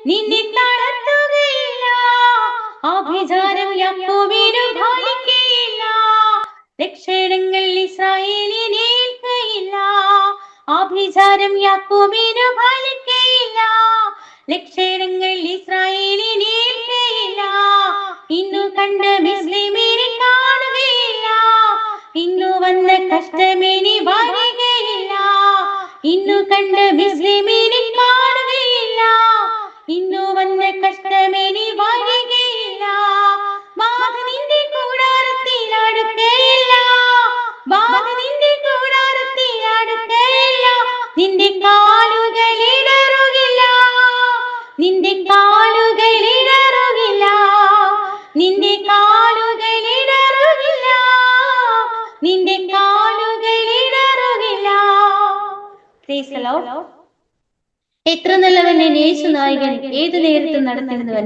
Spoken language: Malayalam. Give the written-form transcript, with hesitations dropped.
നിന്നെ തളർത്തുകയില്ല. ആഭിചാരം യാക്കോബിനു ഫലിക്കയില്ല. ലക്ഷണങ്ങൾ ഇസ്രായേലിനെ ഏൽക്കയില്ല. ആഭിചാരം യാക്കോബിനു ഫലിക്കയില്ല. ലക്ഷണങ്ങൾ ഇസ്രായേലിനെ ഏൽക്കയില്ല. ഇന്നു കണ്ട മിസ്ലിമിനെ കാണുകയില്ല. ഇന്നു വന്ന കഷ്ടമിനി വരികയില്ല. ഇന്നു കണ്ട മിസ്ലിമിനെ കാണുകയില്ല. ഇന്നു വന്ന കഷ്ടമിനി വരികയില്ല. ബാധ നിന്റെ കൂടാരത്തിൽ അടുക്കയില്ല. ബാധ നിന്റെ കൂടാരത്തിൽ അടുക്കയില്ല. നിന്റെ കാലുകൾ ഇടറുകില്ല. നിന്റെ കാലുകൾ ഇടറുകില്ല. നിന്റെ കാലുകൾ ഇടറുകില്ല. നിന്റെ കാലുകൾ ഇടറുകില്ല. Praise the Lord. എത്ര നല്ലവൻ യേശു നായകൻ, ഏതു നേരത്തും നടത്തിയിരുന്നവൻ.